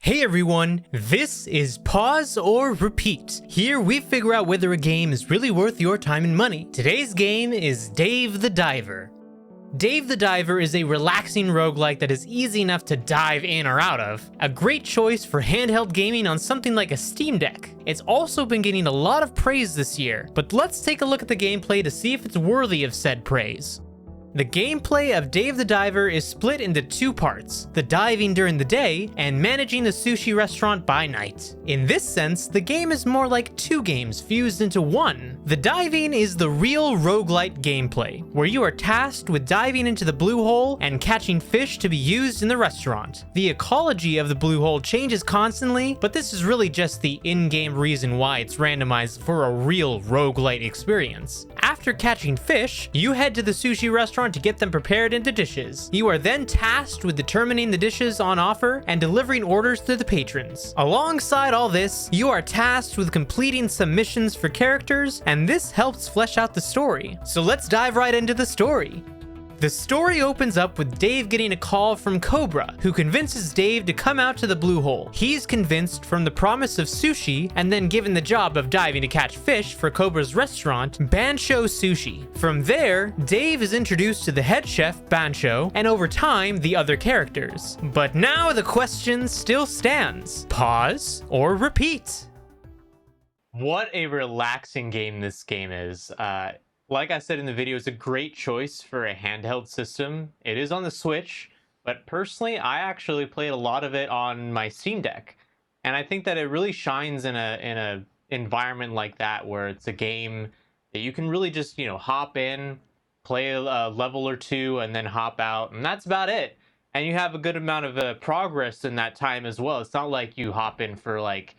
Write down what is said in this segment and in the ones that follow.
Hey everyone, this is Pause or Repeat. Here we figure out whether a game is really worth your time and money. Today's game is Dave the Diver. Dave the Diver is a relaxing roguelike that is easy enough to dive in or out of. A great choice for handheld gaming on something like a Steam Deck. It's also been getting a lot of praise this year, but let's take a look at the gameplay to see if it's worthy of said praise. The gameplay of Dave the Diver is split into two parts, the diving during the day and managing the sushi restaurant by night. In this sense, the game is more like two games fused into one. The diving is the real roguelite gameplay, where you are tasked with diving into the blue hole and catching fish to be used in the restaurant. The ecology of the blue hole changes constantly, but this is really just the in-game reason why it's randomized for a real roguelite experience. After catching fish, you head to the sushi restaurant to get them prepared into dishes. You are then tasked with determining the dishes on offer and delivering orders to the patrons. Alongside all this, you are tasked with completing some missions for characters, and this helps flesh out the story. So let's dive right into the story. The story opens up with Dave getting a call from Cobra, who convinces Dave to come out to the blue hole. He's convinced from the promise of sushi, and then given the job of diving to catch fish for Cobra's restaurant, Bancho Sushi. From there, Dave is introduced to the head chef, Bancho, and over time, the other characters. But now the question still stands. Pause or repeat? What a relaxing game this game is. Like I said in the video, it's a great choice for a handheld system. It is on the Switch, but personally, I actually played a lot of it on my Steam Deck. And I think that it really shines in a environment like that, where it's a game that you can really just, hop in, play a level or two, and then hop out, and that's about it. And you have a good amount of progress in that time as well. It's not like you hop in for like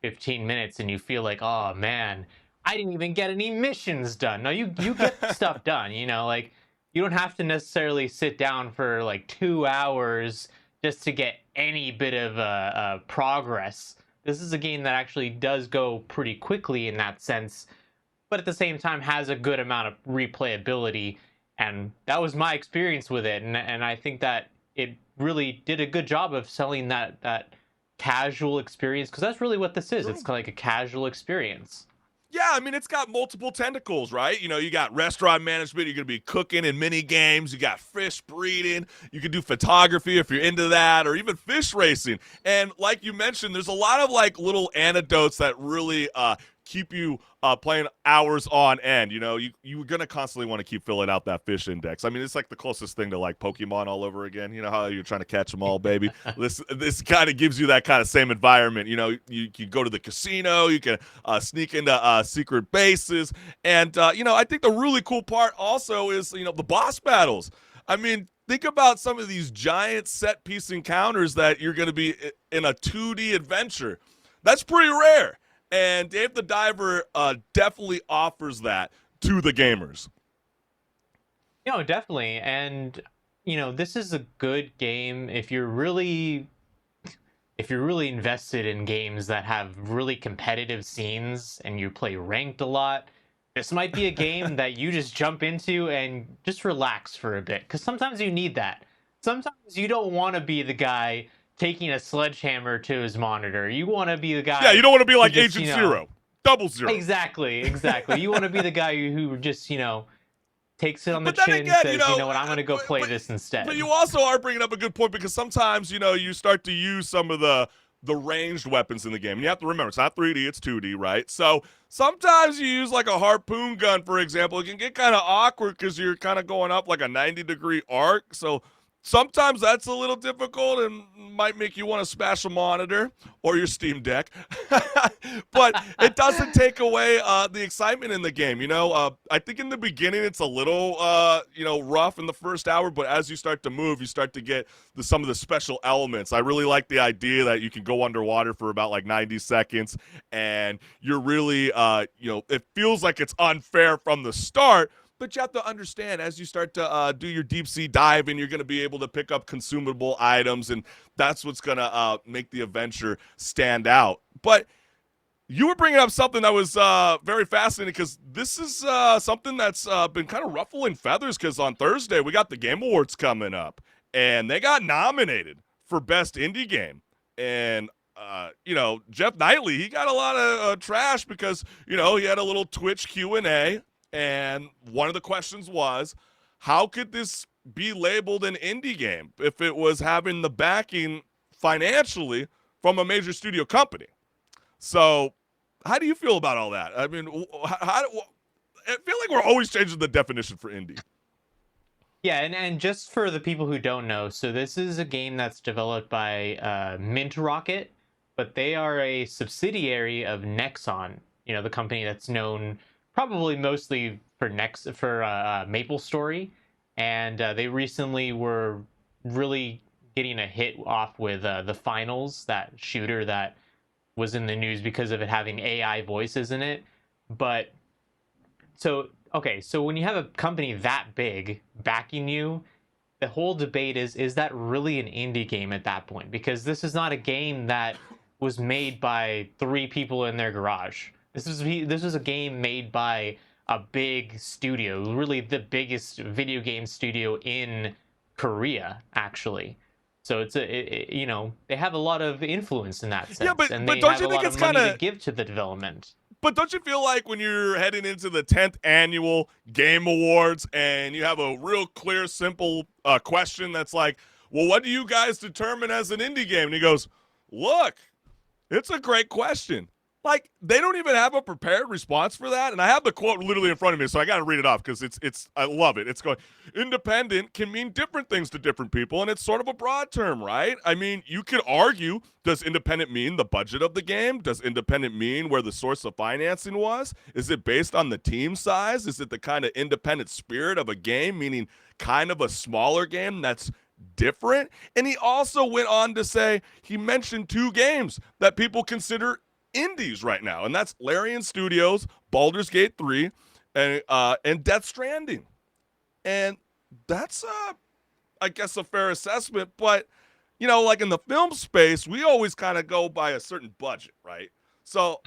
15 minutes and you feel like, oh man, I didn't even get any missions done. No, you get stuff done, like you don't have to necessarily sit down for like 2 hours just to get any bit of progress. This is a game that actually does go pretty quickly in that sense, but at the same time has a good amount of replayability, and that was my experience with it. And I think that it really did a good job of selling that casual experience, because that's really what this is. It's kind of like a casual experience. Yeah, I mean, it's got multiple tentacles, right? You got restaurant management, you're going to be cooking in mini games, you got fish breeding, you can do photography if you're into that, or even fish racing. And like you mentioned, there's a lot of like little anecdotes that really keep you playing hours on end. You're going to constantly want to keep filling out that fish index. I mean, it's like the closest thing to like Pokemon all over again. You know how you're trying to catch them all, baby? This kind of gives you that kind of same environment. You can go to the casino, you can sneak into secret bases. And, I think the really cool part also is, the boss battles. I mean, think about some of these giant set-piece encounters that you're going to be in a 2D adventure. That's pretty rare. And Dave the Diver definitely offers that to the gamers. Definitely. And, this is a good game if you're really invested in games that have really competitive scenes and you play ranked a lot. This might be a game that you just jump into and just relax for a bit, because sometimes you need that. Sometimes you don't want to be the guy taking a sledgehammer to his monitor. You want to be the guy. Yeah, you don't want to be like Agent Zero, Double Zero. Exactly. You want to be the guy who just, takes it on the chin and says, you know what, I'm going to go play this instead. But you also are bringing up a good point, because sometimes, you start to use some of the ranged weapons in the game. And you have to remember, it's not 3D, it's 2D, right? So sometimes you use like a harpoon gun, for example. It can get kind of awkward because you're kind of going up like a 90-degree arc. So sometimes that's a little difficult and might make you want to smash a monitor or your Steam Deck. But it doesn't take away the excitement in the game. I think in the beginning it's a little, rough in the first hour, but as you start to move, you start to get some of the special elements. I really like the idea that you can go underwater for about like 90 seconds, and you're really, it feels like it's unfair from the start. But you have to understand, as you start to do your deep sea diving, you're going to be able to pick up consumable items, and that's what's going to make the adventure stand out. But you were bringing up something that was very fascinating, because this is something that's been kind of ruffling feathers, because on Thursday we got the Game Awards coming up, and they got nominated for Best Indie Game. And Jeff Knightley, he got a lot of trash because he had a little Twitch Q&A, and one of the questions was, how could this be labeled an indie game if it was having the backing financially from a major studio company? So how do you feel about all that? I mean, I feel like we're always changing the definition for indie. Yeah, and just for the people who don't know, so this is a game that's developed by Mint Rocket, but they are a subsidiary of Nexon, the company that's known probably mostly for MapleStory, and they recently were really getting a hit off with the Finals, that shooter that was in the news because of it having AI voices in it. But so okay, so when you have a company that big backing you, the whole debate is that really an indie game at that point? Because this is not a game that was made by three people in their garage. This was a game made by a big studio, really the biggest video game studio in Korea, actually. So they have a lot of influence in that Yeah, sense, and but they don't have you a think lot it's of kind money to of give to the development. But don't you feel like when you're heading into the 10th annual Game Awards and you have a real clear, simple question that's like, well, what do you guys determine as an indie game? And he goes, look, it's a great question. Like, they don't even have a prepared response for that. And I have the quote literally in front of me, so I got to read it off because it's I love it. It's going, independent can mean different things to different people, and it's sort of a broad term, right? I mean, you could argue, does independent mean the budget of the game? Does independent mean where the source of financing was? Is it based on the team size? Is it the kind of independent spirit of a game, meaning kind of a smaller game that's different? And he also went on to say, he mentioned two games that people consider indies right now, and that's Larian Studios, Baldur's Gate 3, and Death Stranding. And that's I guess a fair assessment, but like in the film space, we always kind of go by a certain budget, right? So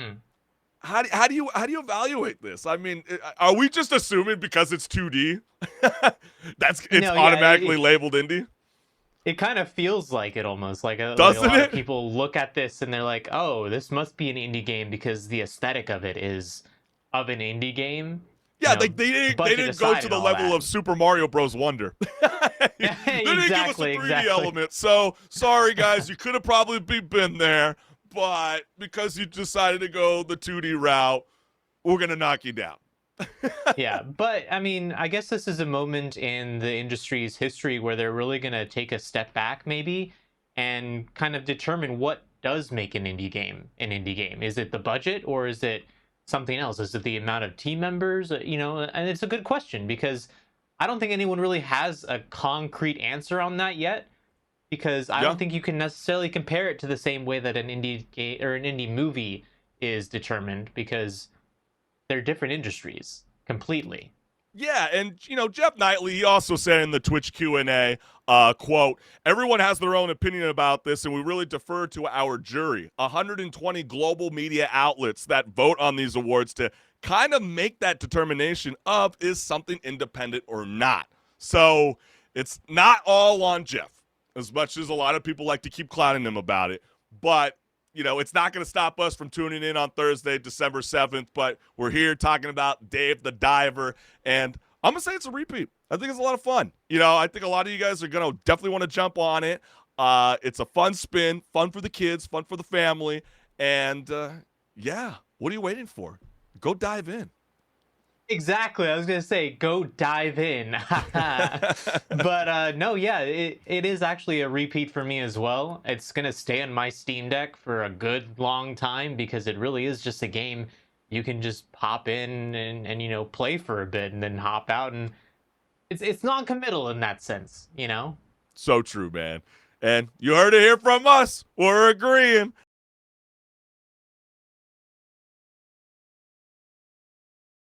how do you evaluate this? I mean, are we just assuming because it's 2D it's No, yeah, automatically labeled indie? it kind of feels like it almost like a Doesn't lot of it? people look at this and they're like, oh, this must be an indie game because the aesthetic of it is of an indie game, Yeah, they didn't go budget to and the all level that. of Super Mario Bros. Wonder. They didn't give us a Exactly, 3D exactly. element. So sorry, guys, you could have probably been there, but because you decided to go the 2D route, we're gonna knock you down. Yeah, but I mean, I guess this is a moment in the industry's history where they're really going to take a step back, maybe, and kind of determine what does make an indie game an indie game. Is it the budget or is it something else? Is it the amount of team members? And it's a good question because I don't think anyone really has a concrete answer on that yet. Because I Yeah. don't think you can necessarily compare it to the same way that an indie game or an indie movie is determined because they're different industries completely. Yeah, and Jeff Knightley, he also said in the Twitch Q&A, quote, everyone has their own opinion about this, and we really defer to our jury, 120 global media outlets that vote on these awards to kind of make that determination of is something independent or not. So it's not all on Jeff, as much as a lot of people like to keep clowning him about it. But it's not going to stop us from tuning in on Thursday, December 7th, but we're here talking about Dave the Diver, and I'm going to say it's a repeat. I think it's a lot of fun. I think a lot of you guys are going to definitely want to jump on it. It's a fun spin, fun for the kids, fun for the family, and yeah, what are you waiting for? Go dive in. Exactly. I was gonna say go dive in. But no, yeah, it is actually a repeat for me as well. It's gonna stay on my Steam Deck for a good long time because it really is just a game you can just pop in and play for a bit and then hop out, and it's non-committal in that sense. So true, man. And you heard it here from us. We're agreeing.